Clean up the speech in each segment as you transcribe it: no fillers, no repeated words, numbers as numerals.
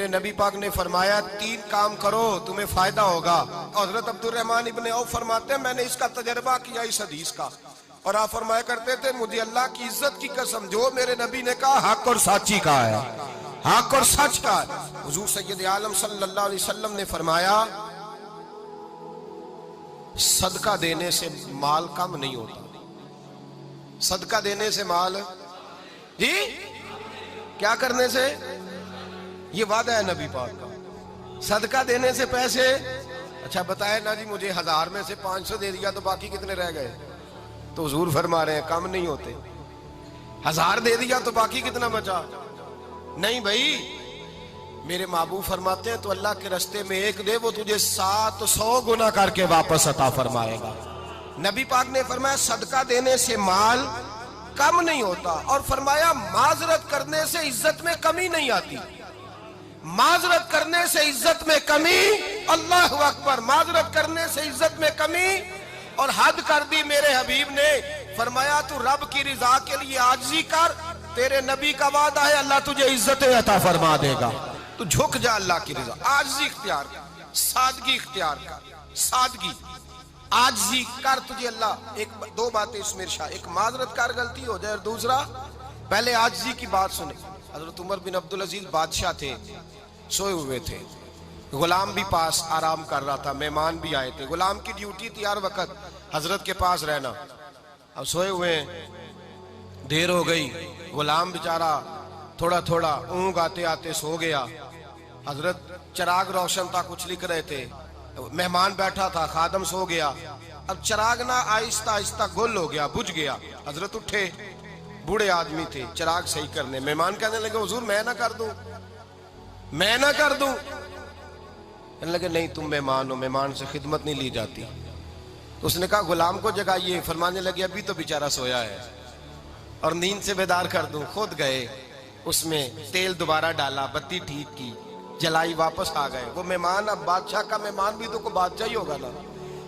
میرے نبی پاک نے فرمایا 3 کام کرو تمہیں فائدہ ہوگا. حضرت عبدالرحمن ابن عوف فرماتے ہیں میں نے اس کا تجربہ کیا اس حدیث کا, اور آپ فرمایا کرتے تھے مجھے اللہ کی عزت کی قسم جو میرے نبی نے کہا حق اور سچی کہا ہے, حق اور سچ کا. حضور سید عالم صلی اللہ علیہ وسلم نے فرمایا صدقہ دینے سے مال کم نہیں ہوتا. صدقہ دینے سے مال جی کیا کرنے سے, یہ وعدہ ہے نبی پاک کا. صدقہ دینے سے پیسے, اچھا بتائے نا جی مجھے 1000 میں سے 500 دے دیا تو باقی کتنے رہ گئے؟ تو حضور فرما رہے ہیں کم نہیں ہوتے. 1000 دے دیا تو باقی کتنا بچا؟ نہیں بھائی, میرے محبوب فرماتے ہیں تو اللہ کے راستے میں ایک دے وہ تجھے 700 گنا کر کے واپس عطا فرمائے گا. نبی پاک نے فرمایا صدقہ دینے سے مال کم نہیں ہوتا, اور فرمایا معذرت کرنے سے عزت میں کمی نہیں آتی. معذرت کرنے سے عزت میں کمی, اللہ اکبر, معذرت کرنے سے عزت میں کمی. اور حد کر دی میرے حبیب نے, فرمایا تو رب کی رضا کے لیے عاجزی کر, تیرے نبی کا وعدہ ہے اللہ تجھے عزت عطا فرما دے گا. تو جھک جا اللہ کی رضا, عاجزی اختیار کر, سادگی اختیار کر, سادگی عاجزی کر, تجھے اللہ 2 باتیں اس میں ارشاد, ایک معذرت کر غلطی ہو جائے, اور دوسرا پہلے عاجزی کی بات سنیں. حضرت عمر بن عبدالعزیز بادشاہ تھے, سوئے ہوئے تھے, غلام بھی پاس آرام کر رہا تھا, مہمان بھی آئے تھے. غلام کی ڈیوٹی تھی ہر وقت حضرت کے پاس رہنا. اب سوئے ہوئے دیر ہو گئی, غلام بیچارہ تھوڑا تھوڑا اونگ آتے آتے سو گیا. حضرت چراغ روشن تھا, کچھ لکھ رہے تھے, مہمان بیٹھا تھا, خادم سو گیا. اب چراغ نہ آہستہ آہستہ گل ہو گیا, بجھ گیا. حضرت اٹھے, بوڑھے آدمی تھے, چراغ صحیح کرنے. مہمان کہنے لگے حضور میں نہ کر دوں, میں نہ کر دوں. کہنے لگے نہیں تم مہمان ہو, مہمان سے خدمت نہیں لی جاتی. تو اس نے کہا غلام کو جگائیے. فرمانے لگے ابھی تو بیچارہ سویا ہے اور نیند سے بیدار کر دوں. خود گئے, اس میں تیل دوبارہ ڈالا, بتی ٹھیک کی, جلائی, واپس آ گئے. وہ مہمان, اب بادشاہ کا مہمان بھی تو کوئی بادشاہ ہی ہوگا نا.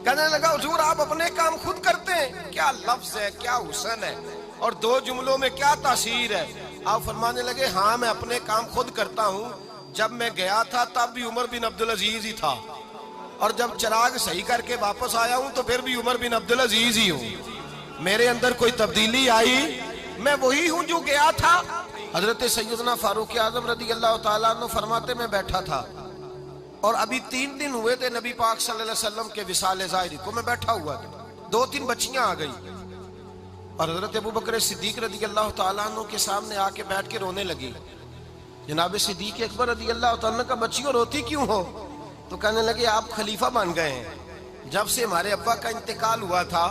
کہنے لگا حضور آپ اپنے کام خود کرتے ہیں, کیا لفظ ہے, کیا حسن ہے, اور 2 جملوں میں کیا تاثیر ہے. آپ فرمانے لگے ہاں میں اپنے کام خود کرتا ہوں. جب میں گیا تھا تب بھی عمر بن عبدالعزیز ہی تھا, اور جب چراغ صحیح کر کے واپس آیا ہوں تو پھر بھی عمر بن عبدالعزیز ہی ہوں. میرے اندر کوئی تبدیلی آئی, میں وہی ہوں جو گیا تھا. حضرت سیدنا فاروق اعظم رضی اللہ تعالیٰ عنہ فرماتے میں بیٹھا تھا, اور ابھی 3 دن ہوئے تھے نبی پاک صلی اللہ علیہ وسلم کے وصال ظاہری کو. میں بیٹھا ہوا تھا, 2-3 بچیاں آ گئی, اور حضرت ابو بکر صدیق رضی اللہ تعالیٰ عنہ کے سامنے آ کے بیٹھ کے رونے لگی. جناب صدیق اکبر رضی اللہ تعالیٰ عنہ کا بچیوں روتی کیوں ہو؟ تو کہنے لگے آپ خلیفہ بن گئے ہیں. جب سے ہمارے ابا کا انتقال ہوا تھا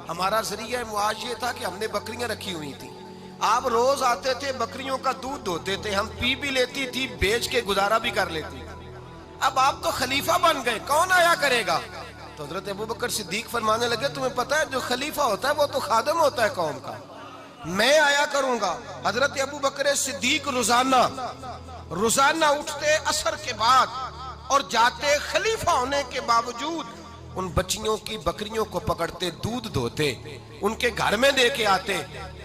ہمارا ذریعہ معاش یہ تھا کہ ہم نے بکریاں رکھی ہوئی تھی. آپ روز آتے تھے, بکریوں کا دودھ دھوتے تھے, ہم پی بھی لیتی تھی, بیچ کے گزارا بھی کر لیتی. اب آپ تو خلیفہ بن گئے, کون آیا کرے گا؟ تو حضرت ابو بکر صدیق فرمانے لگے تمہیں پتہ ہے جو خلیفہ ہوتا ہے وہ تو خادم ہوتا ہے قوم کا, میں آیا کروں گا. حضرت ابو بکر صدیق روزانہ اٹھتے عصر کے بعد اور جاتے, خلیفہ ہونے کے باوجود ان بچیوں کی بکریوں کو پکڑتے, دودھ دھوتے, ان کے گھر میں دے کے آتے.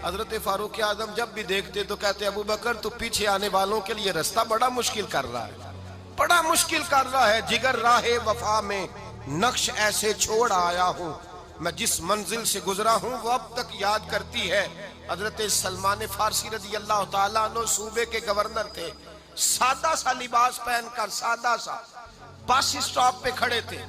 حضرت فاروق اعظم جب بھی دیکھتے تو کہتے ابو بکر تو پیچھے آنے والوں کے لیے رستہ بڑا مشکل کر رہا ہے, بڑا مشکل کر رہا ہے. جگر راہ وفا میں نقش ایسے چھوڑ آیا ہوں, میں جس منزل سے گزرا ہوں وہ اب تک یاد کرتی ہے. حضرت سلمان فارسی رضی اللہ تعالیٰ عنہ صوبے کے گورنر تھے, سادہ سا لباس پہن کر, سادہ سا, بس اسٹاپ پہ کھڑے تھے,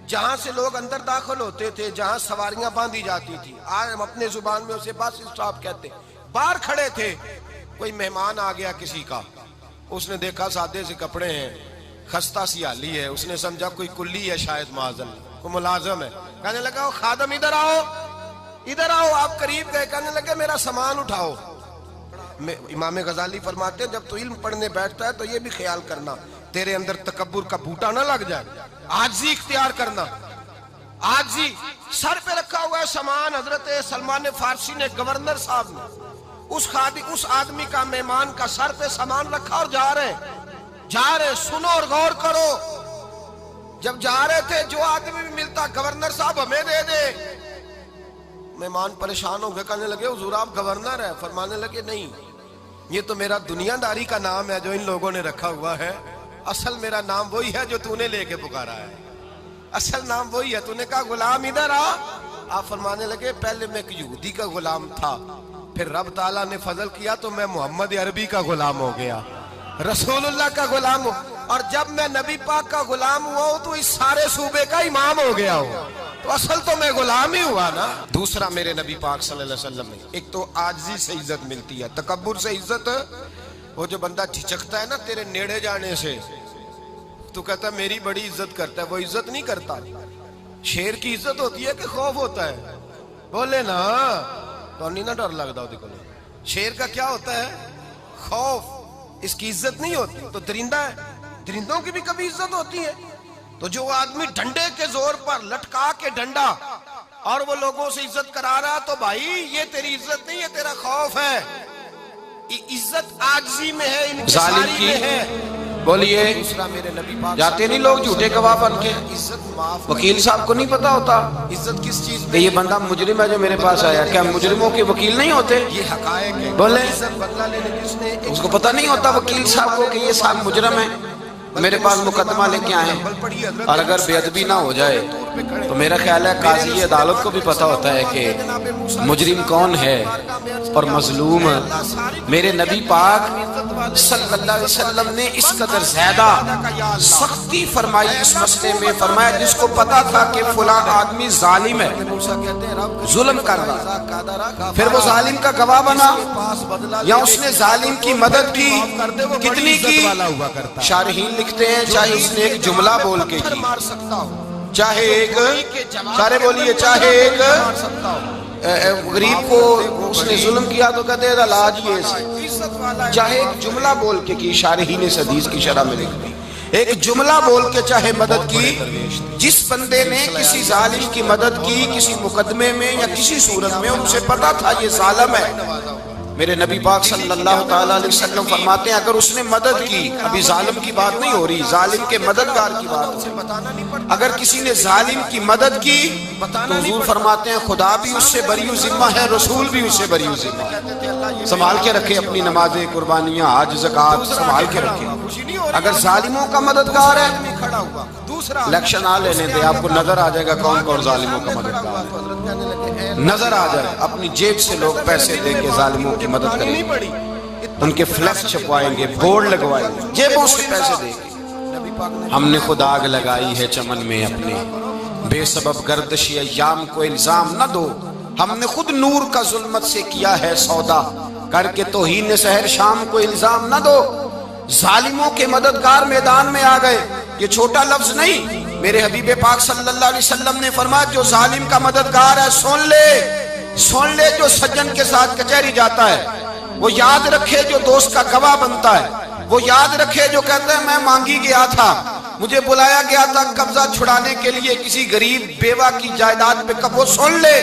جہاں سے لوگ اندر داخل ہوتے تھے, جہاں سواریاں باندھی جاتی تھی, آج ہم اپنے زبان میں اسے بس اسٹاپ کہتے. باہر کھڑے تھے, کوئی مہمان آ گیا کسی کا, اس نے دیکھا سادے سے کپڑے ہیں, خستہ سی حالی ہے, اس نے سمجھا کوئی کلی ہے شاید, معاذ کوئی ملازم ہے. کہنے لگا خادم ادھر آؤ, ادھر آؤ. آپ قریب گئے, کہنے لگے میرا سامان اٹھاؤ. امام غزالی فرماتے ہیں جب تو علم پڑھنے بیٹھتا ہے تو یہ بھی خیال کرنا تیرے اندر تکبر کا بوٹا نہ لگ جائے, عاجزی اختیار کرنا. عاجزی, سر پہ رکھا ہوا ہے سامان. حضرت سلمان فارسی نے, گورنر صاحب نے, اس آدمی کا, مہمان کا سر پہ سامان رکھا اور جا رہے. سنو اور غور کرو. جب جا رہے تھے جو آدمی بھی ملتا گورنر صاحب ہمیں دے دے. مہمان پریشان ہو گئے, کہنے لگے حضور آپ گورنر ہیں؟ فرمانے لگے نہیں, یہ تو میرا دنیا داری کا نام ہے جو ان لوگوں نے رکھا ہوا ہے. اصل میرا نام وہی ہے جو تو نے لے کے پکارا ہے، اصل نام وہی ہے. تو نے کہا غلام ادھر آ. آپ فرمانے لگے پہلے میں ایک یہودی کا غلام تھا، پھر رب تعالیٰ نے فضل کیا تو میں محمد عربی کا غلام ہو گیا، رسول اللہ کا غلام ہو. اور جب میں نبی پاک کا غلام ہوا ہوں تو اس سارے صوبے کا امام ہو گیا ہوں. تو اصل تو میں غلام ہی ہوا نا. دوسرا میرے نبی پاک صلی اللہ علیہ وسلم میں ایک تو عاجزی سے عزت ملتی ہے. تکبر سے عزت، وہ جو بندہ جھجکتا ہے نا تیرے نیڑے جانے سے، تو کہتا ہے میری بڑی عزت کرتا ہے، وہ عزت نہیں کرتا. شیر کی عزت ہوتی ہے کہ خوف ہوتا ہے؟ بولے نا تو نہیں نا ڈر لگتا. شیر کا کیا ہوتا ہے؟ خوف. اس کی عزت نہیں ہوتی. تو درندہ ہے، درندوں کی بھی کبھی عزت ہوتی ہے. تو جو آدمی ڈنڈے کے زور پر لٹکا کے ڈنڈا اور وہ لوگوں سے عزت کرا رہا، تو بھائی یہ تیری عزت نہیں، یہ تیرا خوف ہے. عزت عاجزی میں ہے، انکساری میں ہے. بولیے دوسرا میرے نبی پاک جاتے نہیں لوگ جھوٹے گواہ بن کے، عزت معاف. وکیل صاحب کو نہیں پتا ہوتا عزت کس چیز کہ میں؟ یہ بندہ مجرم ہے جو میرے پاس آیا. کیا مجرموں کے وکیل نہیں ہوتے؟ یہ حقائق ہے. بولے عزت بدلہ لینے کس نے؟ اس کو پتہ نہیں ہوتا وکیل صاحب کو کہ یہ صاحب مجرم ہے، میرے پاس مقدمہ لے کے آئے. اور اگر بے ادبی نہ ہو جائے تو میرا خیال ہے قاضی عدالت کو بھی پتا ہوتا ہے کہ مجرم کون ہے اور مظلوم. میرے نبی پاک صلی اللہ علیہ وسلم نے اس قدر زیادہ سختی فرمائی اس مسئلے میں. فرمایا جس کو پتا تھا کہ فلاں آدمی ظالم ہے، ظلم کر رہا، پھر وہ ظالم کا گواہ بنا یا اس نے ظالم کی مدد کی، کتنی کی؟ شارحین لکھتے ہیں چاہے اس نے ایک جملہ بول کے کی، چاہے ایک، سارے بولیے، چاہے ایک غریب کو اس نے ظلم کیا تو کہتے ہیں علاج یہ ہے، چاہے ایک جملہ بول کے کی. شارحین اس حدیث کی شرح میں لکھتے ایک جملہ بول کے چاہے مدد کی. جس بندے نے کسی ظالم کی مدد کی کسی مقدمے میں یا کسی صورت میں، ان سے پتا تھا یہ ظالم ہے، میرے نبی پاک صلی اللہ تعالیٰ علیہ وسلم فرماتے ہیں اگر اس نے مدد کی، ابھی ظالم کی بات نہیں ہو رہی، ظالم کے مددگار کی بات ہو رہی، اگر کسی نے ظالم کی مدد کی تو حضور فرماتے ہیں خدا بھی اس سے بری ذمہ ہے، رسول بھی اس سے بری ذمہ ہے. سنبھال کے رکھے اپنی نمازیں، قربانیاں، حج، زکوٰۃ سنبھال کے رکھے. اگر ظالموں کا مددگار ہے، الیکشن آ لینے دے، آپ کو نظر آ جائے گا کون کون ظالموں کا مددگار ہے. نظر آ جائے، اپنی جیب سے لوگ پیسے دے کے ظالموں کی مدد کریں گے، ان کے فلیکس چھپوائیں گے، بورڈ لگوائیں گے، جیبوں سے پیسے دے گے. ہم نے خود آگ لگائی ہے چمن میں اپنے، بے سبب گردشی ایام کو الزام نہ دو. ہم نے خود نور کا ظلمت سے کیا ہے سودا، کر کے توہین سحر شام کو الزام نہ دو. ظالموں کے مددگار میدان میں آ گئے. یہ چھوٹا لفظ نہیں، میرے حبیب پاک صلی اللہ علیہ وسلم نے فرمایا جو ظالم کا مددگار ہے سن لے جو سجن کے ساتھ کچہری جاتا ہے، وہ یاد رکھے جو دوست کا گواہ بنتا ہے، وہ یاد رکھے جو کہتا ہے میں مانگی گیا تھا، مجھے بلایا گیا تھا قبضہ چھڑانے کے لیے کسی غریب بیوہ کی جائیداد پہ. کب وہ سن لے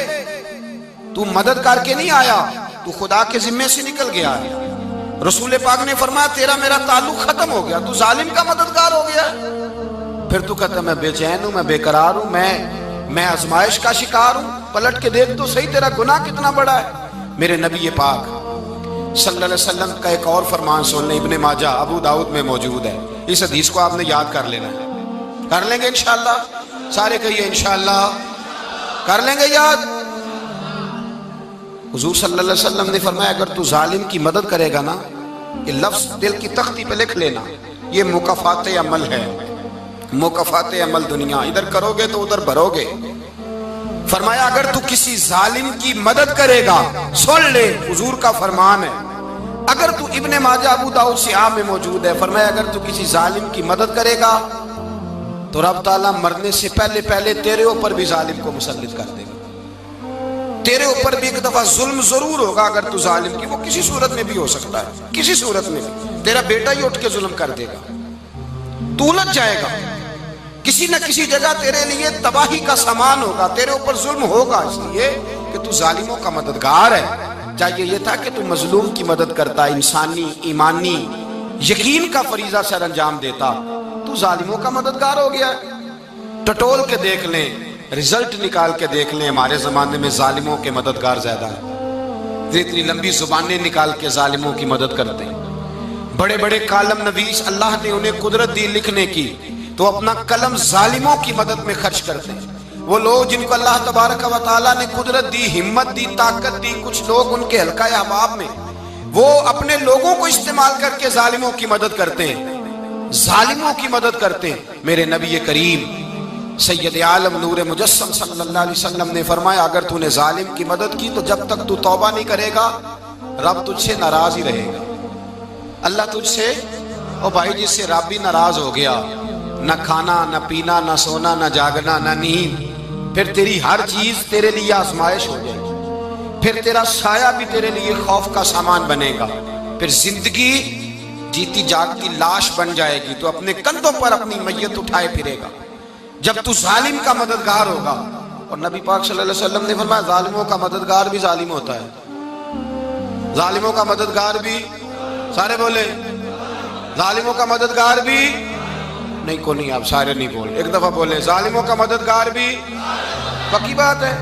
تو مدد کر کے نہیں آیا، تو خدا کے ذمے سے نکل گیا ہے. رسول پاک نے فرمایا تیرا میرا تعلق ختم ہو گیا، تو ظالم کا مددگار ہو گیا. پھر تو کہتا میں بے چین ہوں، میں بے قرار ہوں، میں آزمائش کا شکار ہوں. پلٹ کے دیکھ تو صحیح تیرا گناہ کتنا بڑا ہے. میرے نبی پاک صلی اللہ علیہ وسلم کا ایک اور فرمان سن لیں، ابن ماجہ ابو داؤد میں موجود ہے. اس حدیث کو آپ نے یاد کر لینا ہے. کر لیں گے انشاءاللہ؟ سارے کہیے انشاءاللہ. کر لیں گے یاد؟ حضور صلی اللہ علیہ وسلم نے فرمایا اگر تو ظالم کی مدد کرے گا نا، یہ لفظ دل کی تختی پہ لکھ لینا، یہ مکافات عمل ہے، مکافات عمل دنیا. ادھر کرو گے تو ادھر بھرو گے. فرمایا اگر تو کسی ظالم کی مدد کرے گا، سن لے حضور کا فرمان ہے، اگر تو ابن ماجہ ابو داؤد سیاہ میں موجود ہے، فرمایا اگر تو کسی ظالم کی مدد کرے گا تو رب تعالیٰ مرنے سے پہلے تیرے اوپر بھی ظالم کو مسلط کر دے گا. تیرے اوپر بھی ایک دفعہ ظلم ضرور ہوگا اگر تو ظالم کی، وہ کسی صورت میں بھی ہو سکتا ہے، کسی صورت میں بھی. تیرا بیٹا ہی اٹھ کے ظلم کر دے گا، تو الجھ جائے گا، کسی نہ کسی جگہ تیرے لیے تباہی کا سامان ہوگا، تیرے اوپر ظلم ہوگا، اس لیے کہ تو ظالموں کا مددگار ہے. چاہیے یہ تھا کہ تو مظلوم کی مدد کرتا، انسانی ایمانی یقین کا فریضہ سر انجام دیتا. تو ظالموں کا مددگار ہو گیا. ٹٹول کے دیکھ لیں، رزلٹ نکال کے دیکھ لیں، ہمارے زمانے میں ظالموں کے مددگار زیادہ ہیں. اتنی لمبی زبانیں نکال کے ظالموں کی مدد کرتے ہیں. بڑے بڑے کالم نویس اللہ نے انہیں قدرت دی لکھنے کی، تو اپنا قلم ظالموں کی مدد میں خرچ کرتے ہیں۔ وہ لوگ جن کو اللہ تبارک و تعالیٰ نے قدرت دی، ہمت دی، طاقت دی، کچھ لوگ ان کے حلقہ احباب میں، وہ اپنے لوگوں کو استعمال کر کے ظالموں کی مدد کرتے ہیں، ظالموں کی مدد کرتے ہیں۔ میرے نبی کریم سید عالم نور مجسم صلی اللہ علیہ وسلم نے فرمایا، اگر تو نے ظالم کی مدد کی تو جب تک تو توبہ نہیں کرے گا رب تجھ سے ناراض ہی رہے گا۔ اللہ تجھ سے، او بھائی جس سے رب بھی ناراض ہو گیا، نہ کھانا نہ پینا نہ سونا نہ جاگنا نہ نیند، پھر تیری ہر چیز تیرے لیے آزمائش ہو جائے گی، پھر تیرا سایہ بھی تیرے لیے خوف کا سامان بنے گا، پھر زندگی جیتی جاگتی لاش بن جائے گی، تو اپنے کندھوں پر اپنی میت اٹھائے پھرے گا جب تو ظالم کا مددگار ہوگا۔ اور نبی پاک صلی اللہ علیہ وسلم نے فرمایا ظالموں کا مددگار بھی ظالم ہوتا ہے، ظالموں کا مددگار بھی، سارے بولے ظالموں کا مددگار بھی نہیں، کو نہیں، آپ سارے نہیں بولے، ایک دفعہ بولے ظالموں کا مددگار بھی، پکی بات ہے،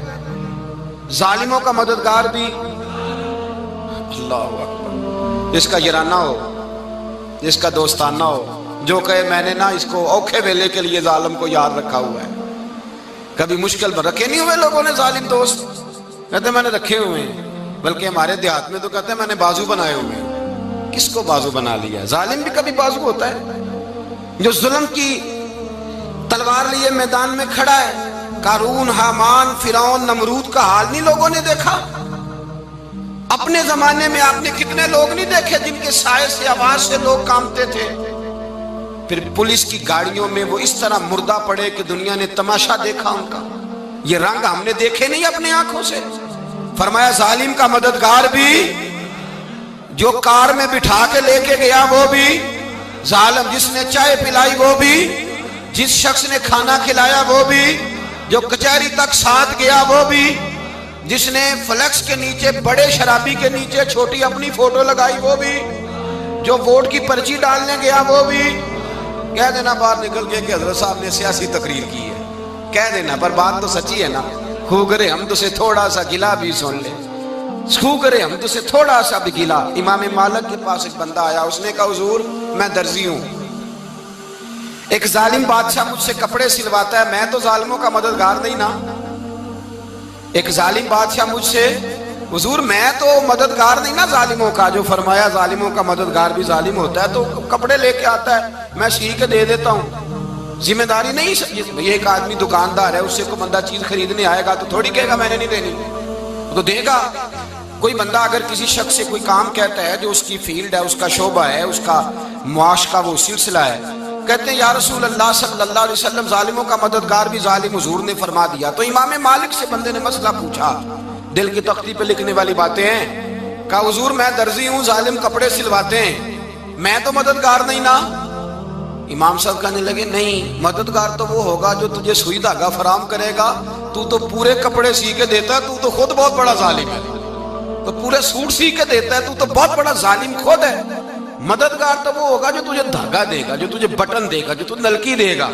ظالموں کا مددگار بھی۔ اللہ اکبر، جس کا یارانہ ہو، جس کا دوستانہ ہو، جو کہے میں نے نا اس کو اوکھے ویلے کے لیے ظالم کو یاد رکھا ہوا ہے۔ کبھی مشکل پر رکھے نہیں ہوئے لوگوں نے ظالم دوست، کہتے میں نے رکھے ہوئے ہیں، بلکہ ہمارے دیہات میں تو کہتے ہیں میں نے بازو بنائے ہوئے ہیں۔ کس کو بازو بنا لیا؟ ظالم بھی کبھی بازو ہوتا ہے، جو ظلم کی تلوار لیے میدان میں کھڑا ہے۔ قارون، حامان، فرعون، نمرود کا حال نہیں لوگوں نے دیکھا؟ اپنے زمانے میں آپ نے کتنے لوگ نہیں دیکھے جن کے سائے سے، آواز سے لوگ کانپتے تھے؟ پھر پولیس کی گاڑیوں میں وہ اس طرح مردہ پڑے کہ دنیا نے تماشا دیکھا ان کا۔ یہ رنگ ہم نے دیکھے نہیں اپنے آنکھوں سے۔ فرمایا ظالم کا مددگار بھی، جو کار میں بٹھا کے لے کے گیا وہ بھی ظالم، جس نے چائے پلائی وہ بھی، جس شخص نے کھانا کھلایا وہ بھی، جو کچہری تک ساتھ گیا وہ بھی، جس نے فلیکس کے نیچے، بڑے شرابی کے نیچے چھوٹی اپنی فوٹو لگائی وہ بھی، جو ووٹ کی پرچی ڈالنے گیا وہ بھی۔ کہہ دینا باہر نکل کے کہ حضرت صاحب نے سیاسی تقریر کی ہے، کہہ دینا، پر بات تو سچی ہے نا۔ خو کرے ہم تو سے تھوڑا سا گلا بھی سن لے، خو کرے ہم تو سے تھوڑا سا بھی گلا۔ امام مالک کے پاس ایک بندہ آیا، اس نے کہا حضور میں درزی ہوں، ایک ظالم بادشاہ مجھ سے کپڑے سلواتا ہے، میں تو ظالموں کا مددگار نہیں نا۔ ایک ظالم بادشاہ مجھ سے، حضور میں تو مددگار نہیں نا ظالموں کا۔ جو فرمایا ظالموں کا مددگار بھی ظالم ہوتا ہے، تو کپڑے لے کے آتا ہے میں سی کے دے دیتا ہوں، ذمہ داری نہیں۔ یہ ایک آدمی دکاندار ہے، اس سے کوئی بندہ چیز خریدنے آئے گا تو تھوڑی کہے گا میں نے نہیں دینی، تو دے گا۔ کوئی بندہ اگر کسی شخص سے کوئی کام کہتا ہے جو اس کی فیلڈ ہے، اس کا شعبہ ہے، اس کا معاش کا وہ سلسلہ ہے، کہتے ہیں یا رسول اللہ صلی اللہ علیہ وسلم ظالموں کا مددگار بھی ظالم، حضور نے فرما دیا۔ تو امام مالک سے بندے نے مسئلہ پوچھا، دل کی تختی پہ لکھنے والی باتیں ہیں، کہا حضور میں درزی ہوں، ظالم کپڑے سلواتے ہیں، میں تو مددگار نہیں نا۔ امام صاحب کہنے لگے نہیں، مددگار تو وہ ہوگا جو تجھے سوئی دھاگا فراہم کرے گا، تو تو پورے کپڑے سی کے دیتا ہے، تو تو خود بہت بڑا ظالم ہے، تو پورے سوٹ سی کے دیتا ہے، تو تو بہت بڑا ظالم خود ہے۔ مددگار تو وہ ہوگا جو تجھے دھاگا دے گا، جو تجھے بٹن دے گا، جو تجھے نلکی دے گا۔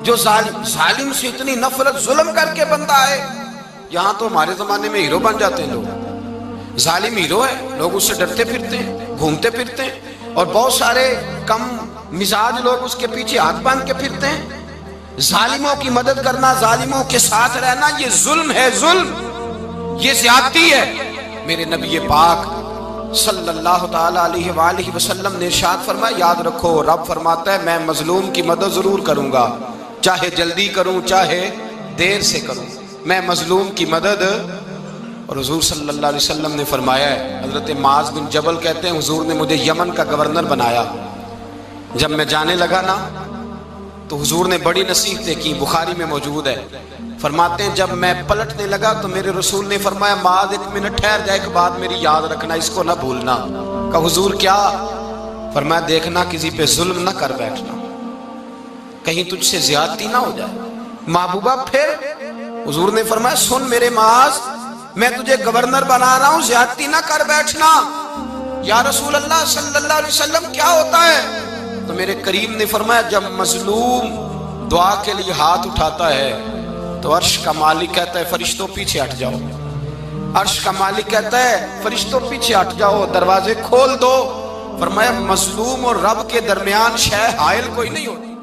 جو ظالم سے اتنی نفرت ظلم کر کے بندہ آئے، یہاں تو ہمارے زمانے میں ہیرو بن جاتے ہیں لوگ، ظالم ہیرو ہے، لوگ اس سے ڈرتے پھرتے ہیں، گھومتے پھرتے ہیں، اور بہت سارے کم مزاج لوگ اس کے پیچھے ہاتھ باندھ کے پھرتے ہیں۔ ظالموں کی مدد کرنا، ظالموں کے ساتھ رہنا، یہ ظلم ہے، ظلم، یہ زیادتی ہے۔ میرے نبی پاک صلی اللہ تعالی علیہ وآلہ وسلم نے ارشاد فرمایا، یاد رکھو رب فرماتا ہے میں مظلوم کی مدد ضرور کروں گا، چاہے جلدی کروں چاہے دیر سے کروں، میں مظلوم کی مدد۔ اور حضور صلی اللہ علیہ وسلم نے فرمایا ہے، حضرت معاذ بن جبل کہتے ہیں حضور نے مجھے یمن کا گورنر بنایا، جب میں جانے لگا نا تو حضور نے بڑی نصیحتیں کی، بخاری میں موجود ہے، فرماتے ہیں جب میں پلٹنے لگا تو میرے رسول نے فرمایا معاذ ایک منٹ ٹھہر جا، ایک بات میری یاد رکھنا، اس کو نہ بھولنا۔ کہا حضور کیا؟ فرمایا دیکھنا کسی پہ ظلم نہ کر بیٹھنا، کہیں تجھ سے زیادتی نہ ہو جائے۔ محبوبہ پھر حضور نے فرمایا سن میرے معاذ، میں تجھے گورنر بنا رہا ہوں، زیادتی نہ کر بیٹھنا۔ یا رسول اللہ صلی اللہ علیہ وسلم کیا ہوتا ہے؟ تو میرے کریم نے فرمایا جب مظلوم دعا کے لیے ہاتھ اٹھاتا ہے تو عرش کا مالک کہتا ہے فرشتوں پیچھے ہٹ جاؤ، عرش کا مالک کہتا ہے فرشتوں پیچھے ہٹ جاؤ، دروازے کھول دو، فرمایا مظلوم اور رب کے درمیان شے حائل کوئی نہیں ہوتی.